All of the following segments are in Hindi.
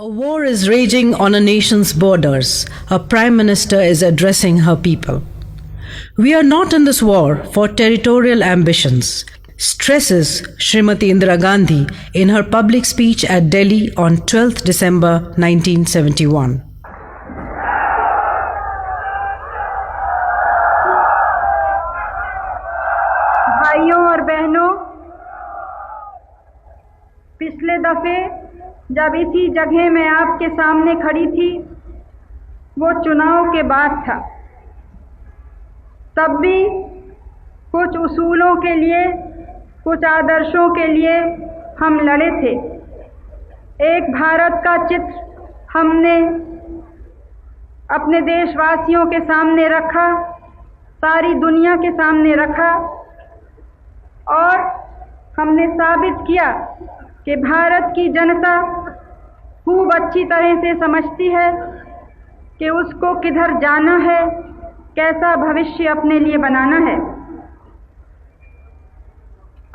A war is raging on a nation's borders. A prime minister is addressing her people. We are not in this war for territorial ambitions, stresses Srimati Indira Gandhi in her public speech at Delhi on 12th December 1971. भाइयों और बहनों, पिछले दफे जब इसी जगह में आपके सामने खड़ी थी, वो चुनाव के बाद था। तब भी कुछ उसूलों के लिए, कुछ आदर्शों के लिए हम लड़े थे। एक भारत का चित्र हमने अपने देशवासियों के सामने रखा, सारी दुनिया के सामने रखा और हमने साबित किया कि भारत की जनता खूब अच्छी तरह से समझती है कि उसको किधर जाना है, कैसा भविष्य अपने लिए बनाना है।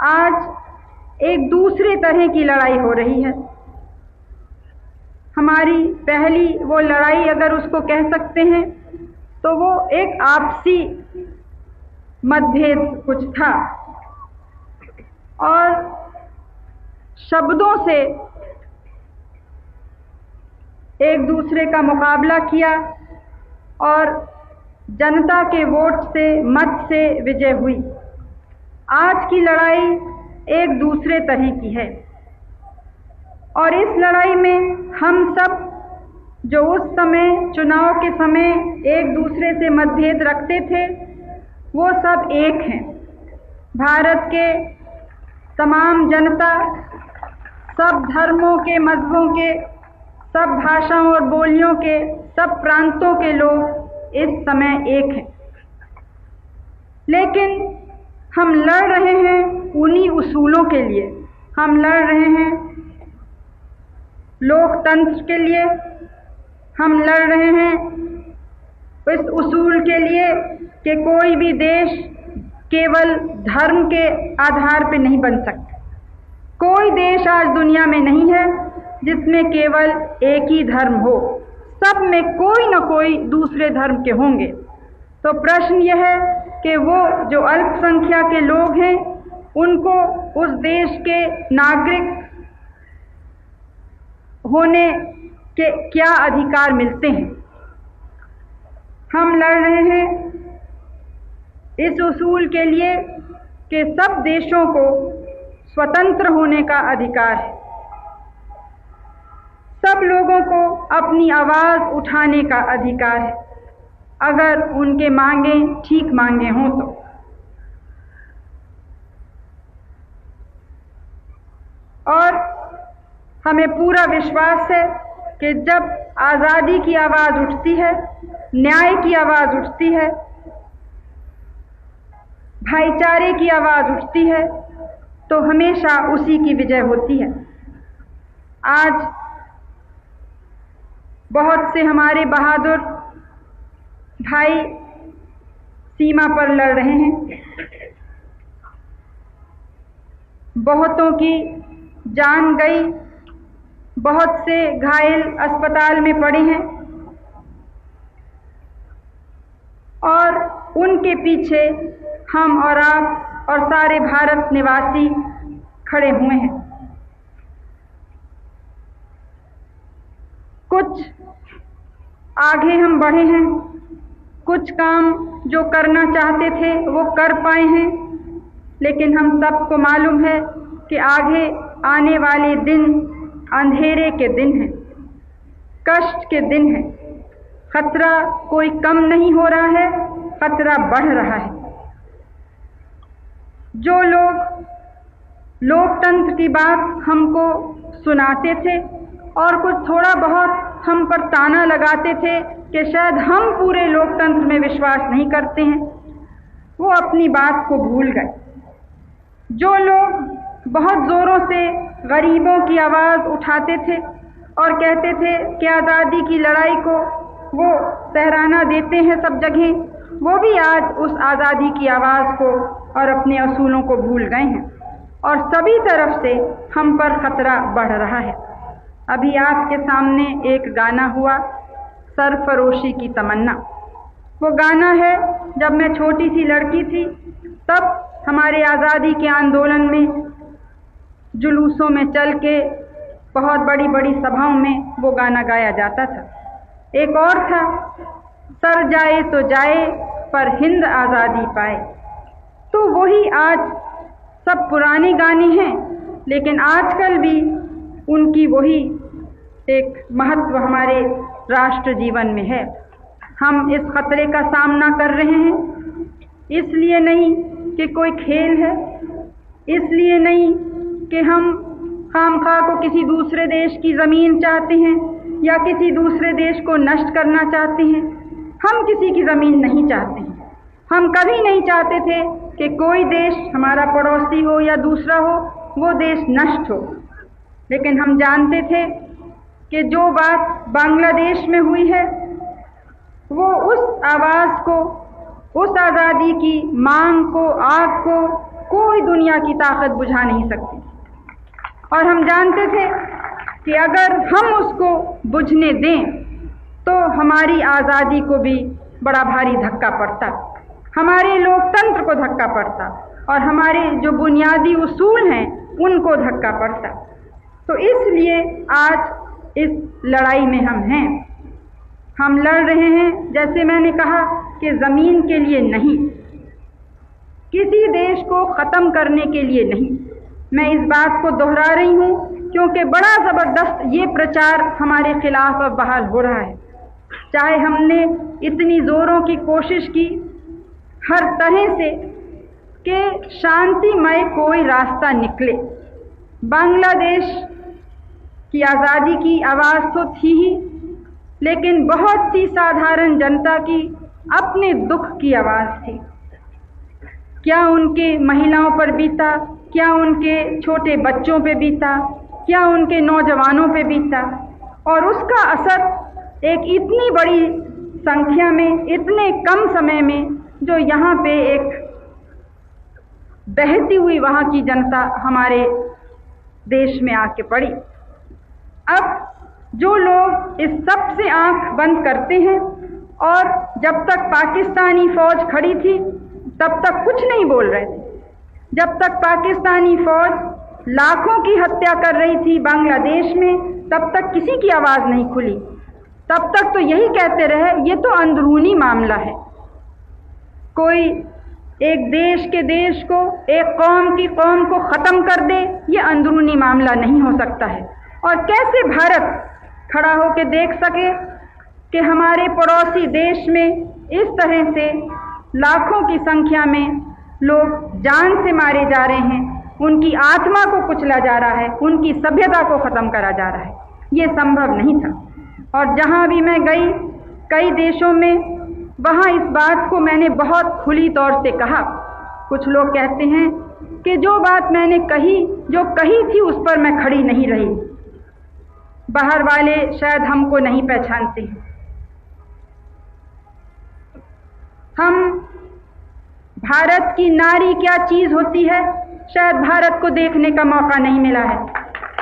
आज एक दूसरे तरह की लड़ाई हो रही है। हमारी पहली वो लड़ाई, अगर उसको कह सकते हैं, तो वो एक आपसी मतभेद कुछ था और शब्दों से एक दूसरे का मुकाबला किया और जनता के वोट से, मत से विजय हुई। आज की लड़ाई एक दूसरे तरह की है और इस लड़ाई में हम सब जो उस समय चुनाव के समय एक दूसरे से मतभेद रखते थे, वो सब एक हैं। भारत के तमाम जनता, सब धर्मों के, मजहबों के, सब भाषाओं और बोलियों के, सब प्रांतों के लोग इस समय एक हैं। लेकिन हम लड़ रहे हैं उन्हीं उसूलों के लिए। हम लड़ रहे हैं लोकतंत्र के लिए। हम लड़ रहे हैं इस उसूल के लिए कि कोई भी देश केवल धर्म के आधार पर नहीं बन सकता। कोई देश आज दुनिया में नहीं है जिसमें केवल एक ही धर्म हो। सब में कोई न कोई दूसरे धर्म के होंगे। तो प्रश्न यह है कि वो जो अल्पसंख्यक के लोग हैं, उनको उस देश के नागरिक होने के क्या अधिकार मिलते हैं। हम लड़ रहे हैं इस उसूल के लिए कि सब देशों को स्वतंत्र होने का अधिकार है। सब लोगों को अपनी आवाज़ उठाने का अधिकार है, अगर उनके मांगे ठीक मांगे हों तो। और हमें पूरा विश्वास है कि जब आज़ादी की आवाज़ उठती है, न्याय की आवाज़ उठती है, भाईचारे की आवाज़ उठती है, तो हमेशा उसी की विजय होती है। आज बहुत से हमारे बहादुर भाई सीमा पर लड़ रहे हैं। बहुतों की जान गई, बहुत से घायल अस्पताल में पड़े हैं और उनके पीछे हम और आप और सारे भारत निवासी खड़े हुए हैं। कुछ आगे हम बढ़े हैं, कुछ काम जो करना चाहते थे वो कर पाए हैं, लेकिन हम सबको मालूम है कि आगे आने वाले दिन अंधेरे के दिन हैं, कष्ट के दिन हैं। खतरा कोई कम नहीं हो रहा है, खतरा बढ़ रहा है। जो लोग लोकतंत्र की बात हमको सुनाते थे और कुछ थोड़ा बहुत हम पर ताना लगाते थे कि शायद हम पूरे लोकतंत्र में विश्वास नहीं करते हैं, वो अपनी बात को भूल गए। जो लोग बहुत ज़ोरों से गरीबों की आवाज़ उठाते थे और कहते थे कि आज़ादी की लड़ाई को वो सराहना देते हैं सब जगह, वो भी आज उस आज़ादी की आवाज़ को और अपने असूलों को भूल गए हैं और सभी तरफ से हम पर खतरा बढ़ रहा है। अभी आपके सामने एक गाना हुआ, सरफरोशी की तमन्ना। वो गाना है, जब मैं छोटी सी लड़की थी तब हमारे आज़ादी के आंदोलन में जुलूसों में चल के बहुत बड़ी बड़ी सभाओं में वो गाना गाया जाता था। एक और था, सर जाए तो जाए पर हिंद आज़ादी पाए। तो वही आज सब पुराने गाने हैं, लेकिन आजकल भी उनकी वही एक महत्व हमारे राष्ट्र जीवन में है। हम इस खतरे का सामना कर रहे हैं, इसलिए नहीं कि कोई खेल है, इसलिए नहीं कि हम खामखा को किसी दूसरे देश की ज़मीन चाहते हैं या किसी दूसरे देश को नष्ट करना चाहते हैं। हम किसी की ज़मीन नहीं चाहते हैं। हम कभी नहीं चाहते थे कि कोई देश हमारा पड़ोसी हो या दूसरा हो, वो देश नष्ट हो। लेकिन हम जानते थे कि जो बात बांग्लादेश में हुई है, वो उस आवाज़ को, उस आज़ादी की मांग को, आग को कोई दुनिया की ताकत बुझा नहीं सकती। और हम जानते थे कि अगर हम उसको बुझने दें तो हमारी आज़ादी को भी बड़ा भारी धक्का पड़ता, हमारे लोकतंत्र को धक्का पड़ता और हमारे जो बुनियादी उसूल हैं उनको धक्का पड़ता। तो इसलिए आज इस लड़ाई में हम हैं। हम लड़ रहे हैं, जैसे मैंने कहा, कि ज़मीन के लिए नहीं, किसी देश को ख़त्म करने के लिए नहीं। मैं इस बात को दोहरा रही हूँ क्योंकि बड़ा ज़बरदस्त ये प्रचार हमारे ख़िलाफ़ अब बहाल हो रहा है। चाहे हमने इतनी ज़ोरों की कोशिश की हर तरह से कि शांतिमय कोई रास्ता निकले। बांग्लादेश की आज़ादी की आवाज़ तो थी ही, लेकिन बहुत सी साधारण जनता की अपने दुख की आवाज़ थी। क्या उनके महिलाओं पर बीता, क्या उनके छोटे बच्चों पे बीता, क्या उनके नौजवानों पे बीता, और उसका असर एक इतनी बड़ी संख्या में, इतने कम समय में, जो यहाँ पे एक बहती हुई वहाँ की जनता हमारे देश में आके पड़ी। अब जो लोग इस सब से आंख बंद करते हैं और जब तक पाकिस्तानी फ़ौज खड़ी थी तब तक कुछ नहीं बोल रहे थे, जब तक पाकिस्तानी फ़ौज लाखों की हत्या कर रही थी बांग्लादेश में, तब तक किसी की आवाज़ नहीं खुली। तब तक तो यही कहते रहे, ये तो अंदरूनी मामला है। कोई एक देश के देश को, एक कौम की कौम को ख़त्म कर दे, ये अंदरूनी मामला नहीं हो सकता है। और कैसे भारत खड़ा होकर देख सके कि हमारे पड़ोसी देश में इस तरह से लाखों की संख्या में लोग जान से मारे जा रहे हैं, उनकी आत्मा को कुचला जा रहा है, उनकी सभ्यता को ख़त्म करा जा रहा है। ये संभव नहीं था। और जहाँ भी मैं गई कई देशों में, वहाँ इस बात को मैंने बहुत खुली तौर से कहा। कुछ लोग कहते हैं कि जो बात मैंने कही, जो कही थी, उस पर मैं खड़ी नहीं रही। बाहर वाले शायद हमको नहीं पहचानते हैं। हम भारत की नारी क्या चीज़ होती है, शायद भारत को देखने का मौका नहीं मिला है।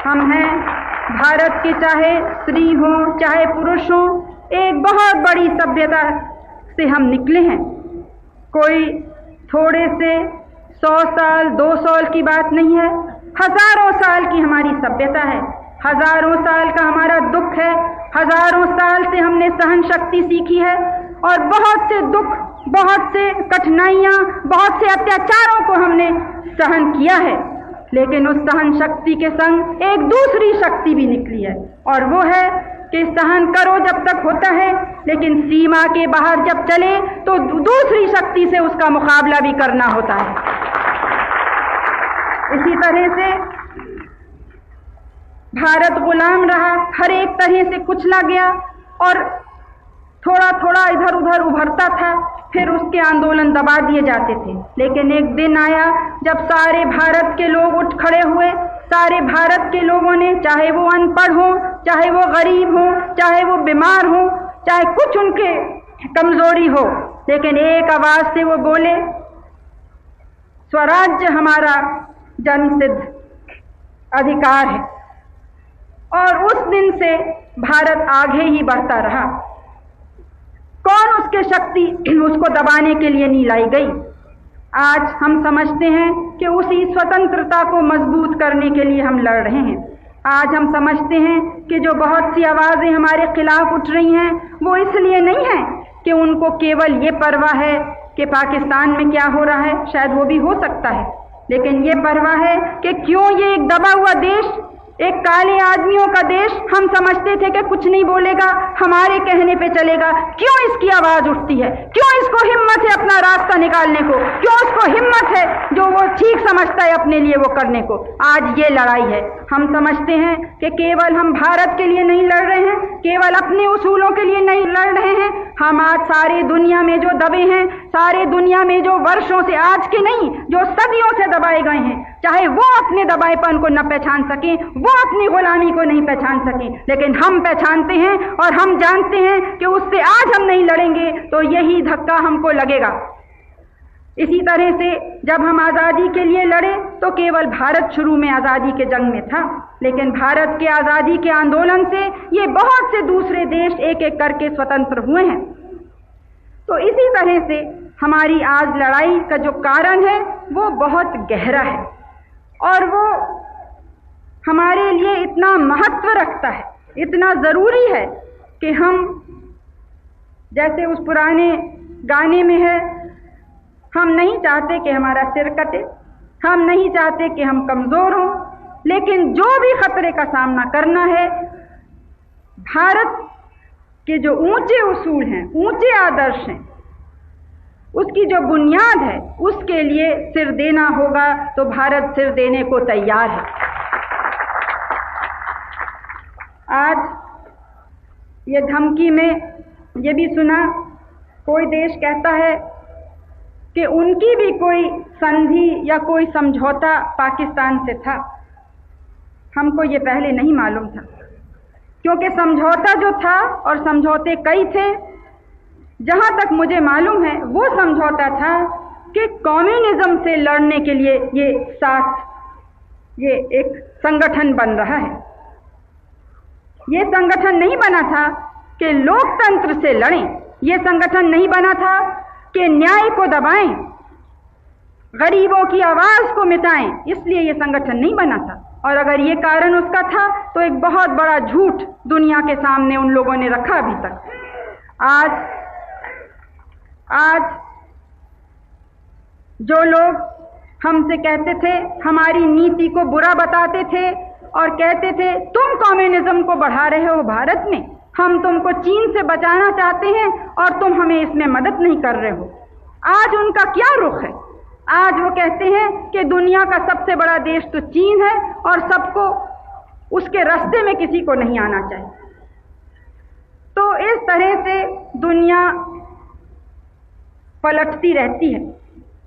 हम हैं भारत के, चाहे स्त्री हों चाहे पुरुष हों, एक बहुत बड़ी सभ्यता से हम निकले हैं। कोई थोड़े से 100 साल 200 साल की बात नहीं है, हज़ारों साल की हमारी सभ्यता है, हज़ारों साल का हमारा दुख है, हज़ारों साल से हमने सहन शक्ति सीखी है और बहुत से दुख, बहुत से कठिनाइयाँ, बहुत से अत्याचारों को हमने सहन किया है। लेकिन उस सहन शक्ति के संग एक दूसरी शक्ति भी निकली है, और वो है कि सहन करो जब तक होता है, लेकिन सीमा के बाहर जब चले तो दूसरी शक्ति से उसका मुकाबला भी करना होता है। इसी तरह से भारत गुलाम रहा, हर एक तरह से कुचला गया और थोड़ा थोड़ा इधर उधर उभरता था, फिर उसके आंदोलन दबा दिए जाते थे। लेकिन एक दिन आया जब सारे भारत के लोग उठ खड़े हुए। सारे भारत के लोगों ने, चाहे वो अनपढ़ हो, चाहे वो गरीब हो, चाहे वो बीमार हो, चाहे कुछ उनके कमजोरी हो, लेकिन एक आवाज से वो बोले, स्वराज्य हमारा जन्मसिद्ध अधिकार है। और उस दिन से भारत आगे ही बढ़ता रहा। कौन उसके शक्ति उसको दबाने के लिए नहीं लाई गई। आज हम समझते हैं कि उसी स्वतंत्रता को मजबूत करने के लिए हम लड़ रहे हैं। आज हम समझते हैं कि जो बहुत सी आवाज़ें हमारे खिलाफ उठ रही हैं वो इसलिए नहीं है कि उनको केवल ये परवाह है कि पाकिस्तान में क्या हो रहा है, शायद वो भी हो सकता है, लेकिन ये परवाह है कि क्यों ये एक दबा हुआ देश, एक काले आदमियों का देश, हम समझते थे कि कुछ नहीं बोलेगा, हमारे कहने पे चलेगा, क्यों इसकी आवाज़ उठती है, क्यों इसको हिम्मत है अपना रास्ता निकालने को, क्यों उसको हिम्मत है जो वो ठीक समझता है अपने लिए वो करने को। आज ये लड़ाई है। हम समझते हैं कि केवल हम भारत के लिए नहीं लड़ रहे हैं, केवल अपने उसूलों के लिए नहीं लड़ रहे हैं, हम आज सारी दुनिया में जो दबे हैं, सारे दुनिया में जो वर्षों से, आज के नहीं, जो सदियों से दबाए गए हैं, चाहे वो अपने दबाएपन को न पहचान सकें, वो अपनी गुलामी को नहीं पहचान सकें, लेकिन हम पहचानते हैं और हम जानते हैं कि उससे आज हम नहीं लड़ेंगे तो यही धक्का हमको लगेगा। इसी तरह से जब हम आज़ादी के लिए लड़े तो केवल भारत शुरू में आज़ादी के जंग में था, लेकिन भारत के आज़ादी के आंदोलन से ये बहुत से दूसरे देश एक एक करके स्वतंत्र हुए हैं। तो इसी तरह से हमारी आज लड़ाई का जो कारण है वो बहुत गहरा है और वो हमारे लिए इतना महत्व रखता है, इतना ज़रूरी है कि हम, जैसे उस पुराने गाने में है, हम नहीं चाहते कि हमारा सिर कटे, हम नहीं चाहते कि हम कमज़ोर हों, लेकिन जो भी खतरे का सामना करना है, भारत के जो ऊंचे उसूल हैं, ऊंचे आदर्श हैं, उसकी जो बुनियाद है, उसके लिए सिर देना होगा। तो भारत सिर देने को तैयार है। आज ये धमकी में ये भी सुना, कोई देश कहता है कि उनकी भी कोई संधि या कोई समझौता पाकिस्तान से था। हमको ये पहले नहीं मालूम था, क्योंकि समझौता जो था, और समझौते कई थे, जहाँ तक मुझे मालूम है वो समझौता था कि कम्युनिज्म से लड़ने के लिए ये एक संगठन बन रहा है। ये संगठन नहीं बना था कि लोकतंत्र से लड़ें, ये संगठन नहीं बना था कि न्याय को दबाएं, गरीबों की आवाज़ को मिटाएं, इसलिए ये संगठन नहीं बना था। और अगर ये कारण उसका था तो एक बहुत बड़ा झूठ दुनिया के सामने उन लोगों ने रखा अभी तक। आज जो लोग हमसे कहते थे, हमारी नीति को बुरा बताते थे और कहते थे तुम कम्युनिज्म को बढ़ा रहे हो भारत में, हम तुमको चीन से बचाना चाहते हैं और तुम हमें इसमें मदद नहीं कर रहे हो, आज उनका क्या रुख है? आज वो कहते हैं कि दुनिया का सबसे बड़ा देश तो चीन है और सबको उसके रास्ते में किसी को नहीं आना चाहिए। तो इस तरह से दुनिया पलटती रहती है।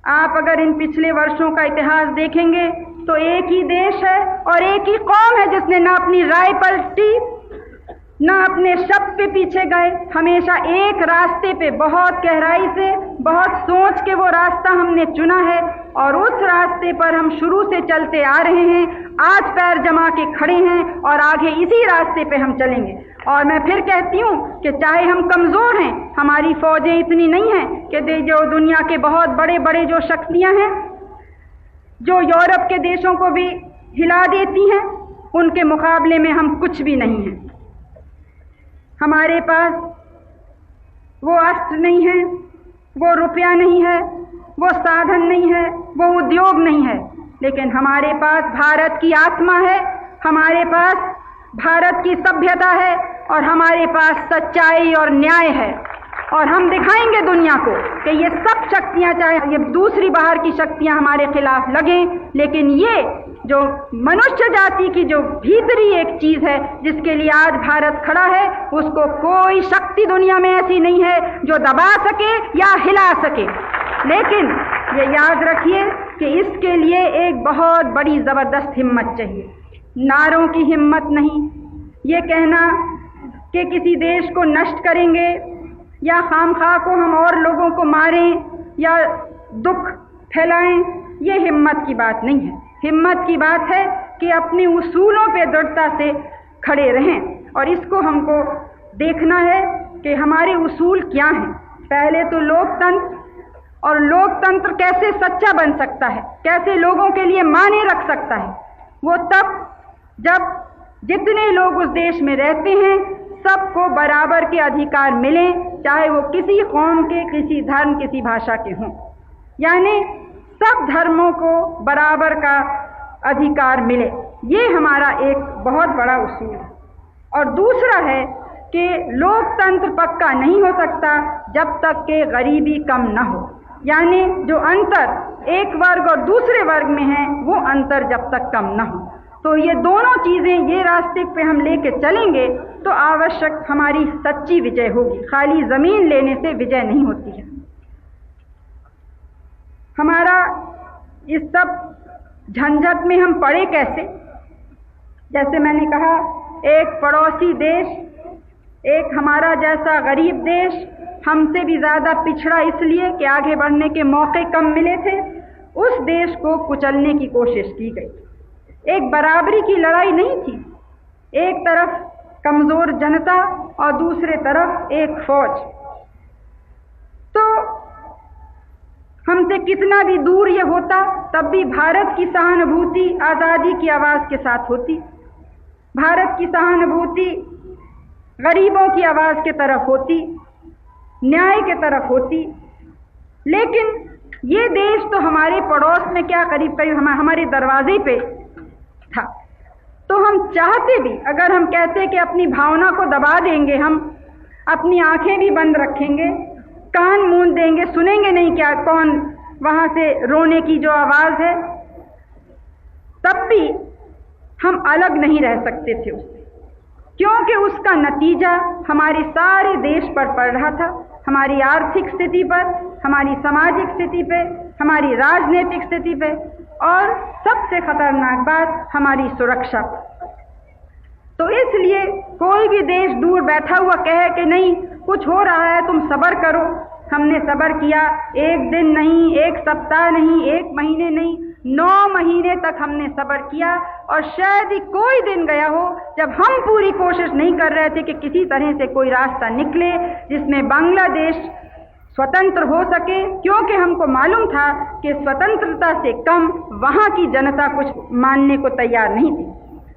आप अगर इन पिछले वर्षों का इतिहास देखेंगे तो एक ही देश है और एक ही कौम है जिसने ना अपनी राय पलटी, ना अपने शब्द पे पीछे गए, हमेशा एक रास्ते पे बहुत गहराई से, बहुत सोच के वो रास्ता हमने चुना है और उस रास्ते पर हम शुरू से चलते आ रहे हैं। आज पैर जमा के खड़े हैं और आगे इसी रास्ते पे हम चलेंगे। और मैं फिर कहती हूँ कि चाहे हम कमज़ोर हैं, हमारी फ़ौजें इतनी नहीं हैं कि जो दुनिया के बहुत बड़े बड़े जो शक्तियाँ हैं, जो यूरोप के देशों को भी हिला देती हैं, उनके मुकाबले में हम कुछ भी नहीं हैं। हमारे पास वो अस्त्र नहीं है, वो रुपया नहीं है, वो साधन नहीं है, वो उद्योग नहीं है, लेकिन हमारे पास भारत की आत्मा है, हमारे पास भारत की सभ्यता है और हमारे पास सच्चाई और न्याय है। और हम दिखाएंगे दुनिया को कि ये सब शक्तियाँ, चाहे ये दूसरी बाहर की शक्तियाँ हमारे खिलाफ लगें, लेकिन ये जो मनुष्य जाति की जो भीतरी एक चीज़ है जिसके लिए आज भारत खड़ा है, उसको कोई शक्ति दुनिया में ऐसी नहीं है जो दबा सके या हिला सके। लेकिन ये याद रखिए कि इसके लिए एक बहुत बड़ी ज़बरदस्त हिम्मत चाहिए, नारों की हिम्मत नहीं। ये कहना कि किसी देश को नष्ट करेंगे या खामखा को हम और लोगों को मारें या दुख फैलाएं, ये हिम्मत की बात नहीं है। हिम्मत की बात है कि अपने उसूलों पे दृढ़ता से खड़े रहें। और इसको हमको देखना है कि हमारे उसूल क्या हैं। पहले तो लोकतंत्र, और लोकतंत्र कैसे सच्चा बन सकता है, कैसे लोगों के लिए मायने रख सकता है, वो तब जब जितने लोग उस देश में रहते हैं सबको बराबर के अधिकार मिलें, चाहे वो किसी कौम के, किसी धर्म, किसी भाषा के हों। यानी सब धर्मों को बराबर का अधिकार मिले, ये हमारा एक बहुत बड़ा उसूल है। और दूसरा है कि लोकतंत्र पक्का नहीं हो सकता जब तक कि गरीबी कम न हो। यानी जो अंतर एक वर्ग और दूसरे वर्ग में है वो अंतर जब तक कम न हो। तो ये दोनों चीज़ें, ये रास्ते पे हम लेके चलेंगे तो आवश्यक हमारी सच्ची विजय होगी। खाली ज़मीन लेने से विजय नहीं होती है। हमारा इस सब झंझट में हम पड़े कैसे? जैसे मैंने कहा, एक पड़ोसी देश, एक हमारा जैसा गरीब देश, हमसे भी ज़्यादा पिछड़ा इसलिए कि आगे बढ़ने के मौके कम मिले थे, उस देश को कुचलने की कोशिश की गई। एक बराबरी की लड़ाई नहीं थी। एक तरफ कमज़ोर जनता और दूसरे तरफ एक फौज। तो हमसे कितना भी दूर ये होता तब भी भारत की सहानुभूति आज़ादी की आवाज़ के साथ होती। भारत की सहानुभूति गरीबों की आवाज़ के तरफ होती, न्याय के तरफ होती। लेकिन ये देश तो हमारे पड़ोस में, क्या करीब करीब हमारे दरवाजे पे था। तो हम चाहते भी, अगर हम कहते कि अपनी भावना को दबा देंगे, हम अपनी आंखें भी बंद रखेंगे, कान मूंद देंगे, सुनेंगे नहीं क्या कौन वहाँ से रोने की जो आवाज़ है, तब भी हम अलग नहीं रह सकते थे उससे, क्योंकि उसका नतीजा हमारे सारे देश पर पड़ रहा था। हमारी आर्थिक स्थिति पर, हमारी सामाजिक स्थिति पे, हमारी राजनीतिक स्थिति पे, और सबसे खतरनाक बात हमारी सुरक्षा पर। तो इसलिए कोई भी देश दूर बैठा हुआ कहे कि नहीं कुछ हो रहा है, तुम सब्र करो। हमने सब्र किया, एक दिन नहीं, एक सप्ताह नहीं, एक महीने नहीं, 9 महीने तक हमने सब्र किया। और शायद ही कोई दिन गया हो जब हम पूरी कोशिश नहीं कर रहे थे कि किसी तरह से कोई रास्ता निकले जिसमें बांग्लादेश स्वतंत्र हो सके, क्योंकि हमको मालूम था कि स्वतंत्रता से कम वहाँ की जनता कुछ मानने को तैयार नहीं थी।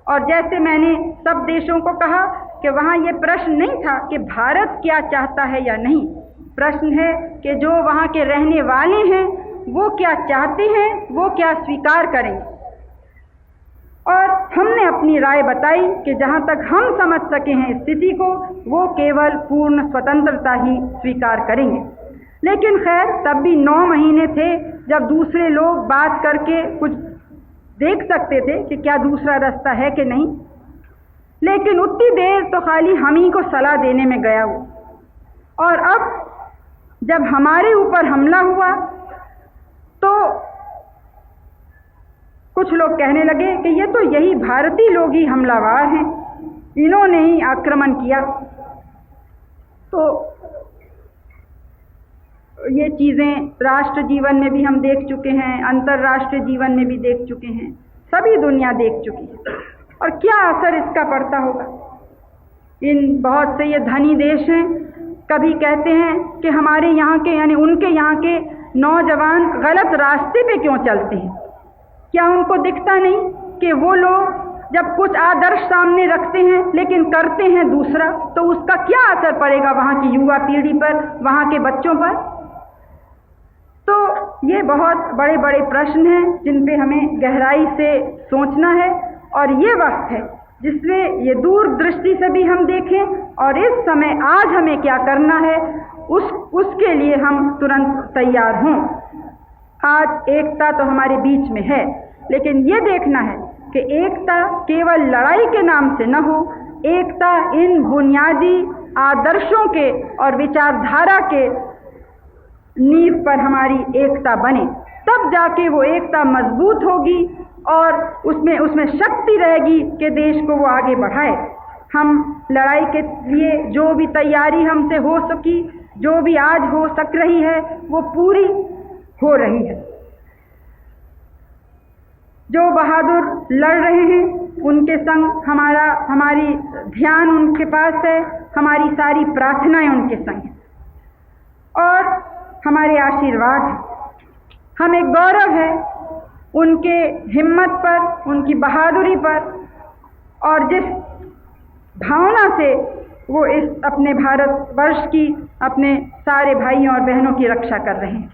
और जैसे मैंने सब देशों को कहा कि वहाँ ये प्रश्न नहीं था कि भारत क्या चाहता है या नहीं, प्रश्न है कि जो वहाँ के रहने वाले हैं वो क्या चाहते हैं, वो क्या स्वीकार करेंगे। और हमने अपनी राय बताई कि जहाँ तक हम समझ सके हैं स्थिति को, वो केवल पूर्ण स्वतंत्रता ही स्वीकार करेंगे। लेकिन खैर तब भी 9 महीने थे जब दूसरे लोग बात करके कुछ देख सकते थे कि क्या दूसरा रास्ता है कि नहीं। लेकिन उतनी देर तो खाली हम ही को सलाह देने में गया वो। और अब जब हमारे ऊपर हमला हुआ तो कुछ लोग कहने लगे कि ये तो यही भारतीय लोग ही हमलावर हैं, इन्होंने ही आक्रमण किया। तो ये चीज़ें राष्ट्र जीवन में भी हम देख चुके हैं, अंतर्राष्ट्रीय जीवन में भी देख चुके हैं, सभी दुनिया देख चुकी है। और क्या असर इसका पड़ता होगा? इन बहुत से ये धनी देश हैं, कभी कहते हैं कि हमारे यहाँ के यानी उनके यहाँ के नौजवान गलत रास्ते पे क्यों चलते हैं। क्या उनको दिखता नहीं कि वो लोग जब कुछ आदर्श सामने रखते हैं लेकिन करते हैं दूसरा, तो उसका क्या असर पड़ेगा वहाँ की युवा पीढ़ी पर, वहाँ के बच्चों पर? तो ये बहुत बड़े बड़े प्रश्न हैं जिन पे हमें गहराई से सोचना है। और ये वक्त है जिसमें ये दूरदृष्टि से भी हम देखें और इस समय आज हमें क्या करना है उसके लिए हम तुरंत तैयार हों। आज एकता तो हमारे बीच में है, लेकिन ये देखना है कि एकता केवल लड़ाई के नाम से न हो, एकता इन बुनियादी आदर्शों के और विचारधारा के नींव पर हमारी एकता बने, तब जाके वो एकता मजबूत होगी और उसमें शक्ति रहेगी कि देश को वो आगे बढ़ाए। हम लड़ाई के लिए जो भी तैयारी हमसे हो सकी, जो भी आज हो सक रही है, वो पूरी हो रही है। जो बहादुर लड़ रहे हैं उनके संग हमारी ध्यान उनके पास है, हमारी सारी प्रार्थनाएं उनके संग हैं और हमारे आशीर्वाद हैं। हमें गौरव है उनके हिम्मत पर, उनकी बहादुरी पर और जिस भावना से वो इस अपने भारतवर्ष की, अपने सारे भाइयों और बहनों की रक्षा कर रहे हैं।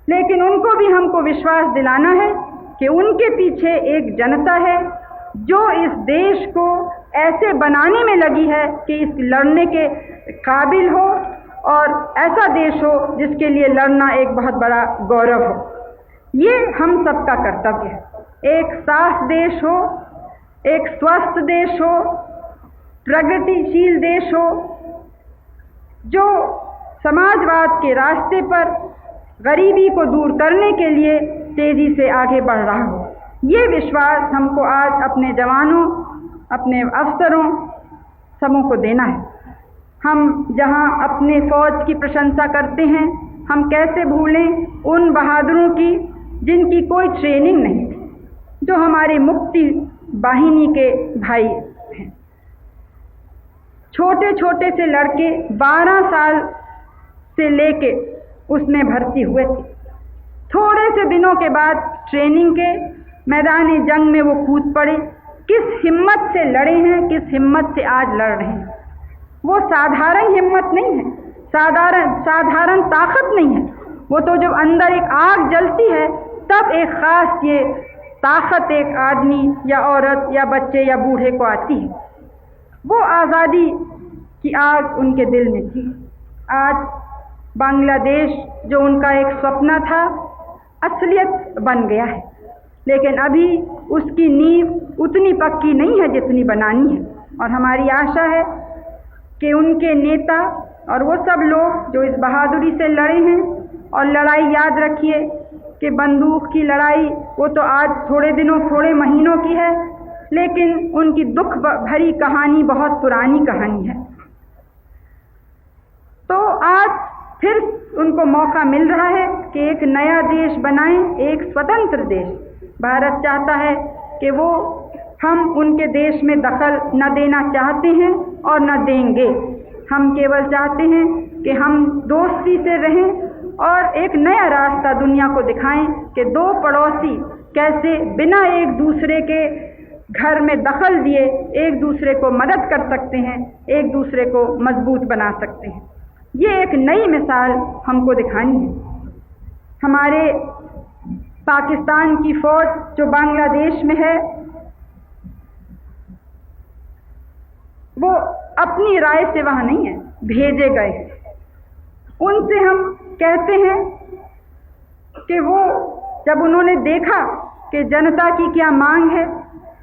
लेकिन उनको भी हमको विश्वास दिलाना है कि उनके पीछे एक जनता है जो इस देश को ऐसे बनाने में लगी है कि इस लड़ने के काबिल हो और ऐसा देश हो जिसके लिए लड़ना एक बहुत बड़ा गौरव हो। ये हम सबका कर्तव्य है। एक साफ देश हो, एक स्वस्थ देश हो, प्रगतिशील देश हो, जो समाजवाद के रास्ते पर गरीबी को दूर करने के लिए तेजी से आगे बढ़ रहा हो। ये विश्वास हमको आज अपने जवानों, अपने अफसरों सबों को देना है। हम जहां अपने फौज की प्रशंसा करते हैं, हम कैसे भूलें उन बहादुरों की जिनकी कोई ट्रेनिंग नहीं, जो हमारे मुक्ति वाहिनी के भाई हैं। छोटे छोटे से लड़के 12 साल से लेके उसमें भर्ती हुए थे। थोड़े से दिनों के बाद ट्रेनिंग के मैदानी जंग में वो कूद पड़े। किस हिम्मत से लड़े हैं, किस हिम्मत से आज लड़ रहे हैं। वो साधारण हिम्मत नहीं है, साधारण ताकत नहीं है। वो तो जब अंदर एक आग जलती है तब एक खास ये ताकत एक आदमी या औरत या बच्चे या बूढ़े को आती है। वो आज़ादी की आग उनके दिल में थी। आज बांग्लादेश जो उनका एक सपना था असलियत बन गया है, लेकिन अभी उसकी नींव उतनी पक्की नहीं है जितनी बनानी है। और हमारी आशा है कि उनके नेता और वो सब लोग जो इस बहादुरी से लड़े हैं, और लड़ाई याद रखिए कि बंदूक की लड़ाई वो तो आज थोड़े दिनों थोड़े महीनों की है, लेकिन उनकी दुख भरी कहानी बहुत पुरानी कहानी है। तो आज फिर उनको मौका मिल रहा है कि एक नया देश बनाएं, एक स्वतंत्र देश। भारत चाहता है कि वो हम उनके देश में दखल न देना चाहते हैं और न देंगे। हम केवल चाहते हैं कि हम दोस्ती से रहें और एक नया रास्ता दुनिया को दिखाएं कि दो पड़ोसी कैसे बिना एक दूसरे के घर में दखल दिए एक दूसरे को मदद कर सकते हैं, एक दूसरे को मजबूत बना सकते हैं। ये एक नई मिसाल हमको दिखानी है। हमारे पाकिस्तान की फौज जो बांग्लादेश में है, वो अपनी राय से वहाँ नहीं है, भेजे गए हैं। उनसे हम कहते हैं कि वो जब उन्होंने देखा कि जनता की क्या मांग है,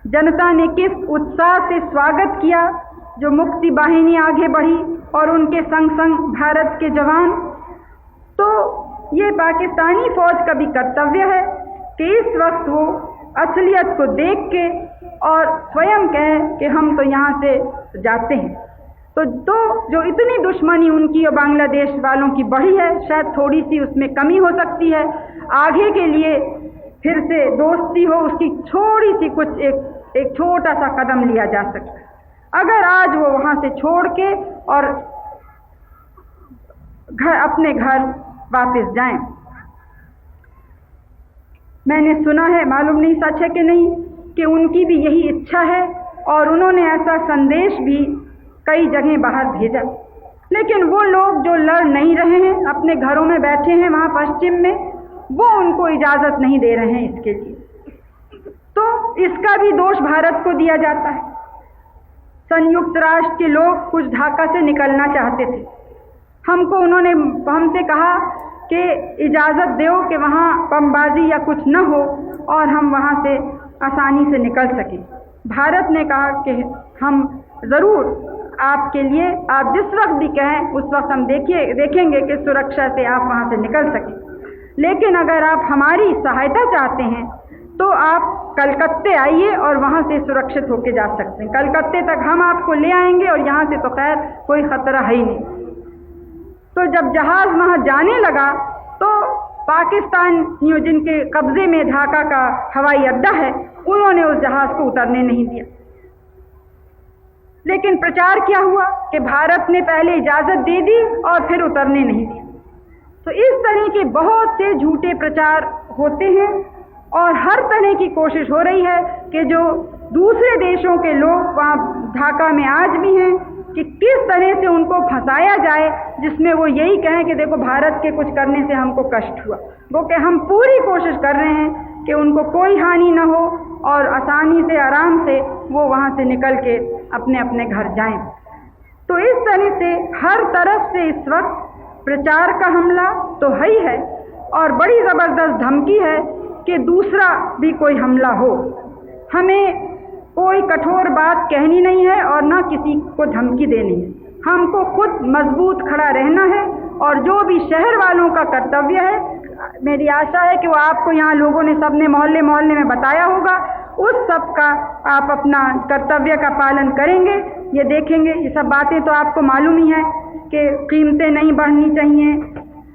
जनता ने किस उत्साह से स्वागत किया, जो मुक्ति वाहिनी आगे बढ़ी और उनके संग संग भारत के जवान, तो ये पाकिस्तानी फौज का भी कर्तव्य है कि इस वक्त वो असलियत को देख के और स्वयं कहें कि हम तो यहाँ से जाते हैं। तो जो इतनी दुश्मनी उनकी और बांग्लादेश वालों की बढ़ी है, शायद थोड़ी सी उसमें कमी हो सकती है। आगे के लिए फिर से दोस्ती हो, उसकी थोड़ी सी कुछ एक छोटा सा कदम लिया जा सकता है। अगर आज वो वहाँ से छोड़ के और अपने घर वापस जाएं। मैंने सुना है, मालूम नहीं सच है कि नहीं, कि उनकी भी यही इच्छा है और उन्होंने ऐसा संदेश भी कई जगह बाहर भेजा। लेकिन वो लोग जो लड़ नहीं रहे हैं, अपने घरों में बैठे हैं वहाँ पश्चिम में, वो उनको इजाज़त नहीं दे रहे हैं इसके लिए। तो इसका भी दोष भारत को दिया जाता है। संयुक्त राष्ट्र के लोग कुछ ढाका से निकलना चाहते थे। उन्होंने हमसे कहा कि इजाज़त दो कि वहाँ बमबाजी या कुछ न हो और हम वहाँ से आसानी से निकल सकें। भारत ने कहा कि हम ज़रूर आपके लिए, आप जिस वक्त भी कहें उस वक्त हम देखेंगे कि सुरक्षा से आप वहाँ से निकल सकें। लेकिन अगर आप हमारी सहायता चाहते हैं तो आप कलकत्ते आइए और वहाँ से सुरक्षित होकर जा सकते हैं। कलकत्ते तक हम आपको ले आएंगे और यहाँ से तो खैर कोई ख़तरा है ही नहीं। तो जब जहाज़ वहाँ जाने लगा तो पाकिस्तानियों जिनके कब्जे में ढाका का हवाई अड्डा है, उन्होंने उस जहाज को उतरने नहीं दिया। लेकिन प्रचार क्या हुआ कि भारत ने पहले इजाजत दे दी और फिर उतरने नहीं दिया। तो इस तरह के बहुत से झूठे प्रचार होते हैं और हर तरह की कोशिश हो रही है कि जो दूसरे देशों के लोग वहाँ ढाका में आज भी हैं कि किस तरह से उनको फंसाया जाए, जिसमें वो यही कहें कि देखो भारत के कुछ करने से हमको कष्ट हुआ। वो कि हम पूरी कोशिश कर रहे हैं कि उनको कोई हानि न हो और आसानी से आराम से वो वहाँ से निकल के अपने अपने घर जाएं। तो इस तरह से हर तरफ से इस वक्त प्रचार का हमला तो है ही है और बड़ी ज़बरदस्त धमकी है कि दूसरा भी कोई हमला हो। हमें कोई कठोर बात कहनी नहीं है और ना किसी को धमकी देनी है। हमको खुद मजबूत खड़ा रहना है और जो भी शहर वालों का कर्तव्य है, मेरी आशा है कि वो आपको यहाँ लोगों ने सबने मोहल्ले मोहल्ले में बताया होगा, उस सब का आप अपना कर्तव्य का पालन करेंगे। ये देखेंगे, ये सब बातें तो आपको मालूम ही है कि कीमतें नहीं बढ़नी चाहिए,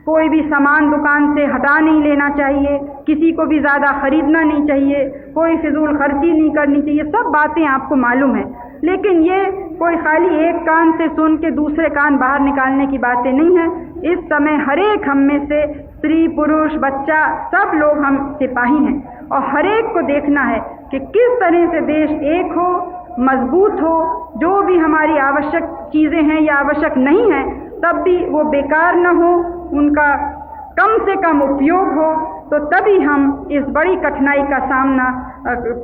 कोई भी सामान दुकान से हटा नहीं लेना चाहिए, किसी को भी ज़्यादा ख़रीदना नहीं चाहिए, कोई फिजूल खर्ची नहीं करनी चाहिए, सब बातें आपको मालूम है। लेकिन ये कोई खाली एक कान से सुन के दूसरे कान बाहर निकालने की बातें नहीं है। इस समय हर एक हम में से स्त्री पुरुष बच्चा सब लोग हम सिपाही हैं और हर एक को देखना है कि किस तरह से देश एक हो, मजबूत हो, जो भी हमारी आवश्यक चीज़ें हैं या आवश्यक नहीं हैं तब भी वो बेकार न हो, उनका कम से कम उपयोग हो, तो तभी हम इस बड़ी कठिनाई का सामना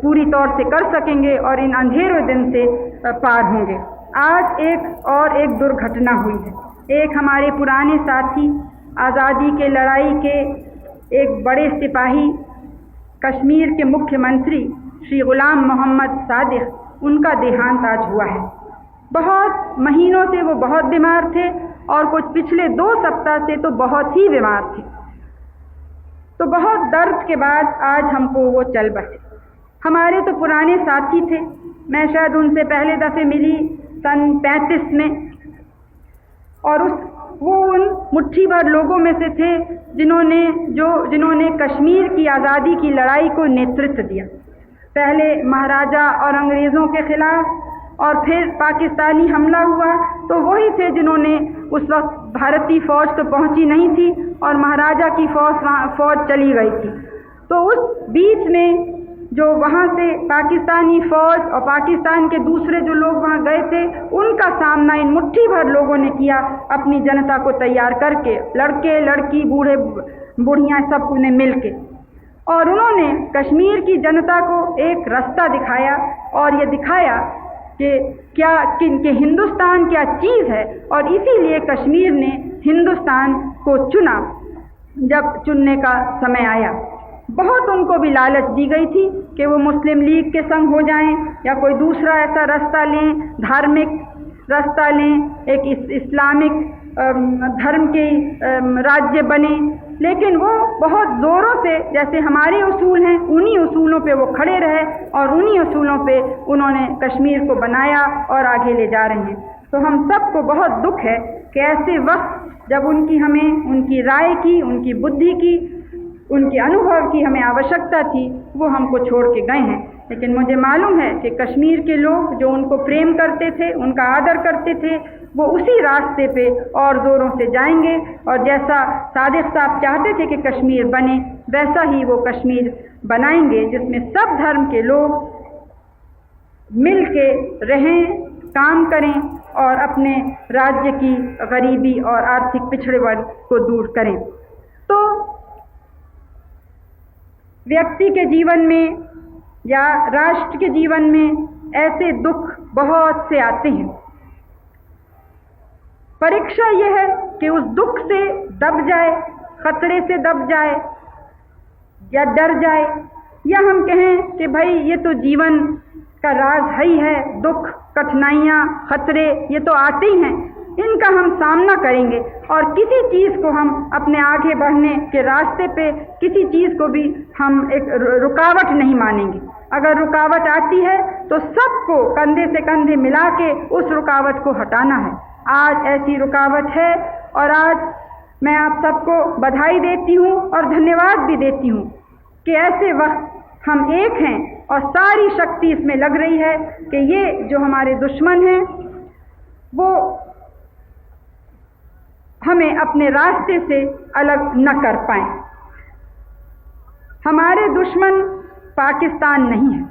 पूरी तौर से कर सकेंगे और इन अंधेरों दिन से पार होंगे। आज एक दुर्घटना हुई है। एक हमारे पुराने साथी, आज़ादी के लड़ाई के एक बड़े सिपाही, कश्मीर के मुख्यमंत्री श्री गुलाम मोहम्मद सादिक, उनका देहांत आज हुआ है। बहुत महीनों से वो बहुत बीमार थे और कुछ पिछले 2 सप्ताह से तो बहुत ही बीमार थे। तो बहुत दर्द के बाद आज हमको वो चल बसे। हमारे तो पुराने साथी थे, मैं शायद उनसे पहले दफ़े मिली सन 35 में और वो उन मुट्ठी भर लोगों में से थे जिन्होंने कश्मीर की आज़ादी की लड़ाई को नेतृत्व दिया। पहले महाराजा और अंग्रेज़ों के ख़िलाफ़ और फिर पाकिस्तानी हमला हुआ तो वही थे जिन्होंने, उस वक्त भारतीय फ़ौज तो पहुंची नहीं थी और महाराजा की फ़ौज चली गई थी। तो उस बीच में जो वहाँ से पाकिस्तानी फ़ौज और पाकिस्तान के दूसरे जो लोग वहाँ गए थे, उनका सामना इन मुट्ठी भर लोगों ने किया अपनी जनता को तैयार करके, लड़के लड़की बूढ़े बूढ़ियाँ सब ने मिल के, और उन्होंने कश्मीर की जनता को एक रास्ता दिखाया और ये दिखाया कि हिंदुस्तान क्या चीज़ है और इसीलिए कश्मीर ने हिंदुस्तान को चुना। जब चुनने का समय आया, बहुत उनको भी लालच दी गई थी कि वो मुस्लिम लीग के संग हो जाएं या कोई दूसरा ऐसा रास्ता लें, धार्मिक रास्ता लें, एक इस्लामिक धर्म के राज्य बने। लेकिन वो बहुत ज़ोरों से, जैसे हमारे उसूल हैं, उन्हीं उसूलों पे वो खड़े रहे और उन्हीं उसूलों पे उन्होंने कश्मीर को बनाया और आगे ले जा रहे हैं। तो हम सबको बहुत दुख है कि ऐसे वक्त जब उनकी राय की, उनकी बुद्धि की, उनके अनुभव की हमें आवश्यकता थी, वो हमको छोड़ के गए हैं। लेकिन मुझे मालूम है कि कश्मीर के लोग जो उनको प्रेम करते थे, उनका आदर करते थे, वो उसी रास्ते पे और ज़ोरों से जाएंगे और जैसा सादिक साहब चाहते थे कि कश्मीर बने, वैसा ही वो कश्मीर बनाएंगे जिसमें सब धर्म के लोग मिल के रहें, काम करें और अपने राज्य की गरीबी और आर्थिक पिछड़ेपन को दूर करें। तो व्यक्ति के जीवन में या राष्ट्र के जीवन में ऐसे दुख बहुत से आते हैं। परीक्षा यह है कि उस दुख से दब जाए, खतरे से दब जाए या डर जाए, या हम कहें कि भाई ये तो जीवन का राज है ही है, दुख, कठिनाइयाँ, खतरे ये तो आते ही हैं, इनका हम सामना करेंगे और किसी चीज़ को हम अपने आगे बढ़ने के रास्ते पे किसी चीज़ को भी हम एक रुकावट नहीं मानेंगे। अगर रुकावट आती है तो सबको कंधे से कंधे मिला के उस रुकावट को हटाना है। आज ऐसी रुकावट है और आज मैं आप सबको बधाई देती हूँ और धन्यवाद भी देती हूँ कि ऐसे वक्त हम एक हैं और सारी शक्ति इसमें लग रही है कि ये जो हमारे दुश्मन हैं वो हमें अपने रास्ते से अलग न कर पाएं। हमारे दुश्मन पाकिस्तान नहीं है,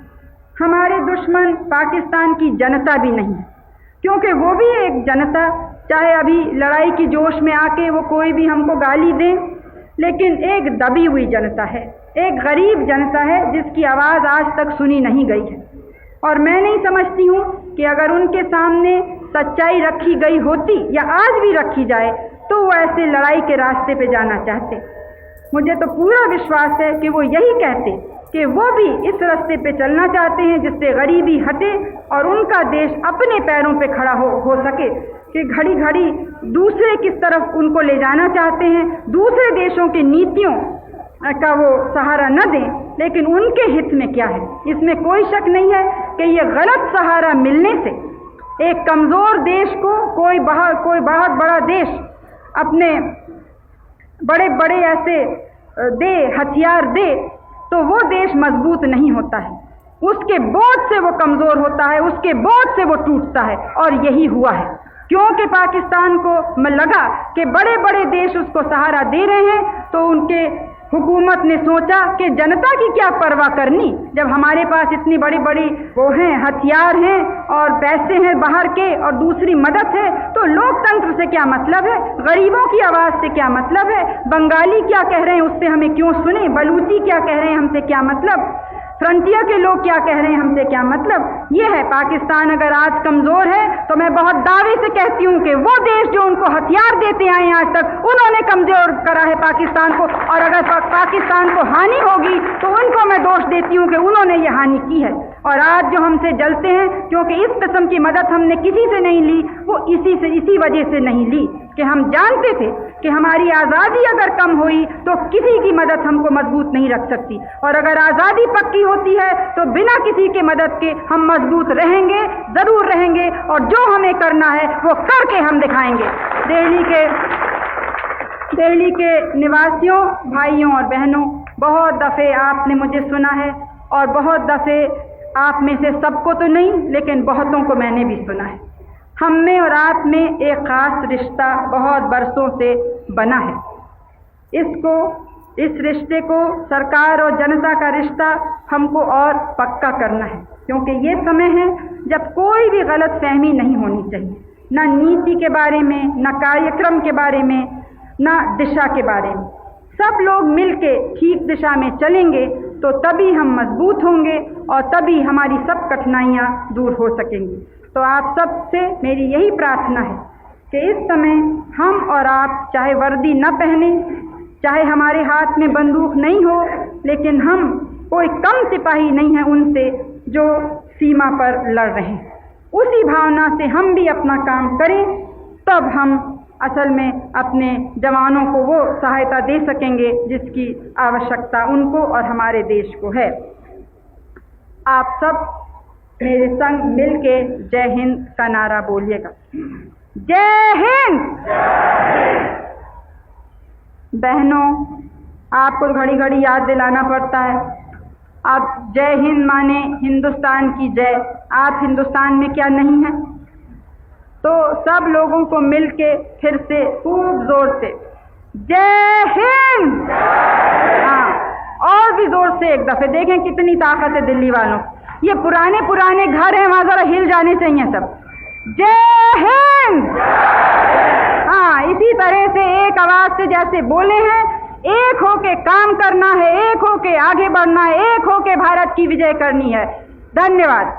हमारे दुश्मन पाकिस्तान की जनता भी नहीं है, क्योंकि वो भी एक जनता, चाहे अभी लड़ाई की जोश में आके वो कोई भी हमको गाली दें, लेकिन एक दबी हुई जनता है, एक गरीब जनता है जिसकी आवाज़ आज तक सुनी नहीं गई है। और मैं नहीं समझती हूँ कि अगर उनके सामने सच्चाई रखी गई होती या आज भी रखी जाए तो वो ऐसे लड़ाई के रास्ते पे जाना चाहते। मुझे तो पूरा विश्वास है कि वो यही कहते कि वो भी इस रास्ते पे चलना चाहते हैं जिससे गरीबी हटे और उनका देश अपने पैरों पे खड़ा हो सके, कि घड़ी घड़ी दूसरे किस तरफ उनको ले जाना चाहते हैं, दूसरे देशों की नीतियों का वो सहारा न दें, लेकिन उनके हित में क्या है इसमें कोई शक नहीं है कि ये गलत सहारा मिलने से एक कमज़ोर देश को कोई बहुत बड़ा देश अपने बड़े बड़े ऐसे हथियार दे तो वो देश मजबूत नहीं होता है, उसके बोझ से वो कमज़ोर होता है, उसके बोझ से वो टूटता है। और यही हुआ है, क्योंकि पाकिस्तान को लगा कि बड़े बड़े देश उसको सहारा दे रहे हैं, तो उनके हुकूमत ने सोचा कि जनता की क्या परवाह करनी, जब हमारे पास इतनी बड़ी बड़ी वो हैं, हथियार हैं और पैसे हैं बाहर के और दूसरी मदद है, तो लोकतंत्र से क्या मतलब है, गरीबों की आवाज़ से क्या मतलब है, बंगाली क्या कह रहे हैं उससे हमें क्यों सुने, बलूची क्या कह रहे हैं हमसे क्या मतलब, फ्रंटियर के लोग क्या कह रहे हैं हमसे क्या मतलब। ये है पाकिस्तान अगर आज कमज़ोर है तो मैं बहुत दावे से कहती हूँ कि वो देश जो उनको हथियार देते आए आज तक उन्होंने कमज़ोर करा है पाकिस्तान को, और अगर पाकिस्तान को हानि होगी तो उनको मैं दोष देती हूँ कि उन्होंने ये हानि की है। और आज जो हमसे जलते हैं क्योंकि इस किस्म की मदद हमने किसी से नहीं ली, वो इसी वजह से नहीं ली कि हम जानते थे कि हमारी आज़ादी अगर कम हुई तो किसी की मदद हमको मजबूत नहीं रख सकती, और अगर आज़ादी पक्की होती है तो बिना किसी के मदद के हम मजबूत रहेंगे, ज़रूर रहेंगे, और जो हमें करना है वो करके हम दिखाएंगे। दिल्ली के निवासियों, भाइयों और बहनों, बहुत दफ़े आपने मुझे सुना है और बहुत दफ़े आप में से सबको तो नहीं लेकिन बहुतों को मैंने भी सुना है। हम में और आप में एक ख़ास रिश्ता बहुत बरसों से बना है। इस रिश्ते को सरकार और जनता का रिश्ता हमको और पक्का करना है, क्योंकि ये समय है जब कोई भी गलत फहमी नहीं होनी चाहिए, न नीति के बारे में, न कार्यक्रम के बारे में, न दिशा के बारे में। सब लोग मिलके ठीक दिशा में चलेंगे तो तभी हम मजबूत होंगे और तभी हमारी सब कठिनाइयाँ दूर हो सकेंगी। तो आप सब से मेरी यही प्रार्थना है कि इस समय हम और आप चाहे वर्दी न पहने, चाहे हमारे हाथ में बंदूक नहीं हो, लेकिन हम कोई कम सिपाही नहीं है उनसे जो सीमा पर लड़ रहे हैं। उसी भावना से हम भी अपना काम करें, तब हम असल में अपने जवानों को वो सहायता दे सकेंगे जिसकी आवश्यकता उनको और हमारे देश को है। आप सब मेरे संग मिल के जय हिंद का नारा बोलिएगा। जय हिंद। बहनों, आपको घड़ी घड़ी याद दिलाना पड़ता है, अब जय हिंद माने हिंदुस्तान की जय। आप हिंदुस्तान में क्या नहीं है? तो सब लोगों को मिल के फिर से खूब जोर से जय हिंद। हाँ, और भी जोर से एक दफे, देखें कितनी ताकत है दिल्ली वालों। ये पुराने घर हैं, वहां जरा हिल जाने चाहिए सब। जय हिंद। हाँ, इसी तरह से एक आवाज से जैसे बोले हैं, एक होके काम करना है, एक होके आगे बढ़ना है, एक होके भारत की विजय करनी है। धन्यवाद।